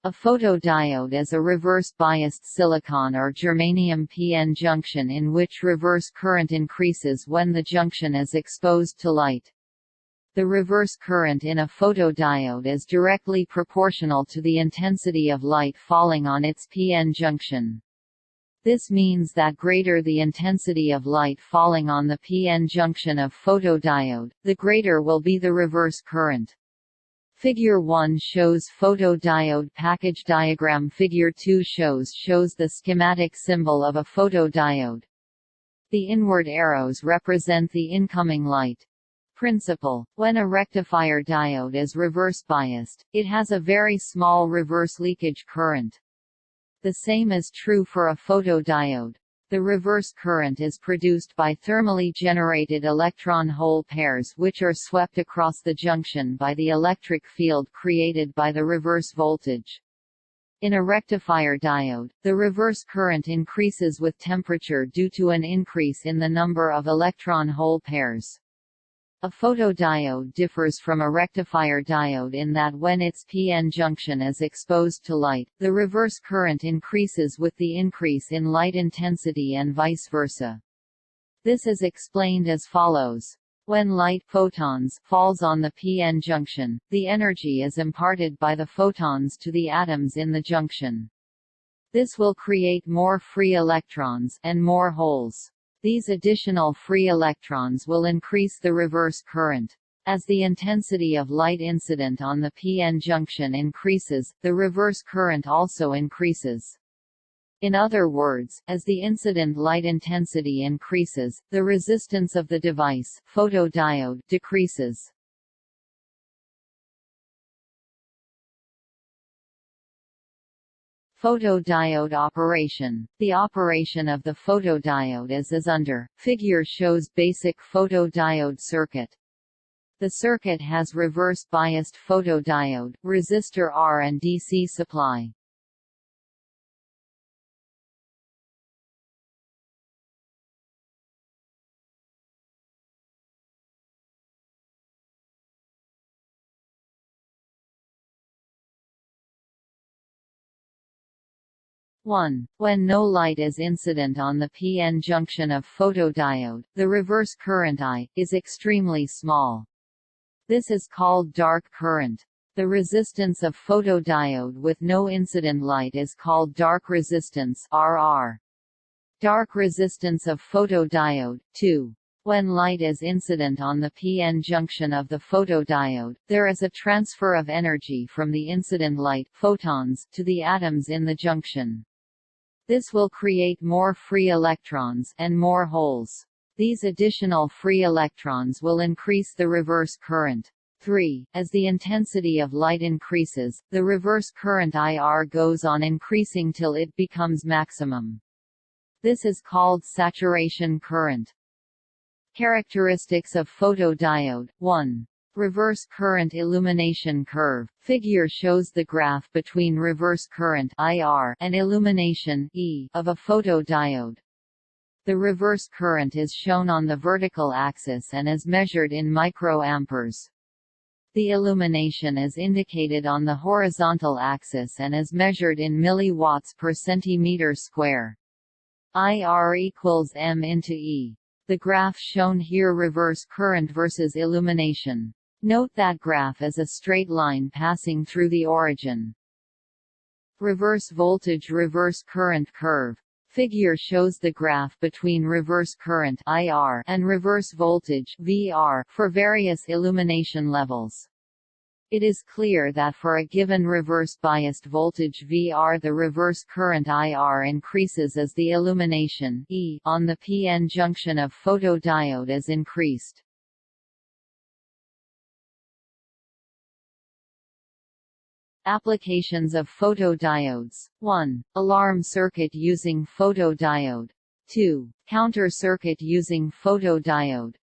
A photodiode is a reverse-biased silicon or germanium p-n junction in which reverse current increases when the junction is exposed to light. The reverse current in a photodiode is directly proportional to the intensity of light falling on its p-n junction. This means that greater the intensity of light falling on the p-n junction of photodiode, the greater will be the reverse current. Figure 1 shows photodiode package diagram. Figure 2 shows the schematic symbol of a photodiode. The inward arrows represent the incoming light. Principle: when a rectifier diode is reverse biased, it has a very small reverse leakage current. The same is true for a photodiode. The reverse current is produced by thermally generated electron-hole pairs which are swept across the junction by the electric field created by the reverse voltage. In a rectifier diode, the reverse current increases with temperature due to an increase in the number of electron-hole pairs. A photodiode differs from a rectifier diode in that when its p-n junction is exposed to light, the reverse current increases with the increase in light intensity and vice versa. This is explained as follows. When light photons falls on the p-n junction, the energy is imparted by the photons to the atoms in the junction. This will create more free electrons and more holes. These additional free electrons will increase the reverse current. As the intensity of light incident on the p-n junction increases, the reverse current also increases. In other words, as the incident light intensity increases, the resistance of the device, photodiode, decreases. Photodiode operation. The operation of the photodiode is as under. Figure shows basic photodiode circuit. The circuit has reverse biased photodiode, resistor R and DC supply. When no light is incident on the p-n junction of photodiode, the reverse current I is extremely small. This is called dark current. The resistance of photodiode with no incident light is called dark resistance RR. Dark resistance of photodiode 2. When light is incident on the p-n junction of the photodiode, there is a transfer of energy from the incident light photons to the atoms in the junction. This will create more free electrons and more holes. These additional free electrons will increase the reverse current. 3. As the intensity of light increases, the reverse current IR goes on increasing till it becomes maximum. This is called saturation current. Characteristics of photodiode. 1. Reverse current illumination curve. Figure shows the graph between reverse current IR and illumination E of a photodiode. The reverse current is shown on the vertical axis and is measured in microamperes. The illumination is indicated on the horizontal axis and is measured in milliwatts per centimeter square. IR equals M into E. The graph shown here reverse current versus illumination. Note that graph is a straight line passing through the origin. Reverse voltage reverse current curve. Figure shows the graph between reverse current IR and reverse voltage VR for various illumination levels. It is clear that for a given reverse biased voltage VR, the reverse current IR increases as the illumination E on the p-n junction of photodiode is increased. Applications of photodiodes. 1. Alarm circuit using photodiode. 2. Counter circuit using photodiode.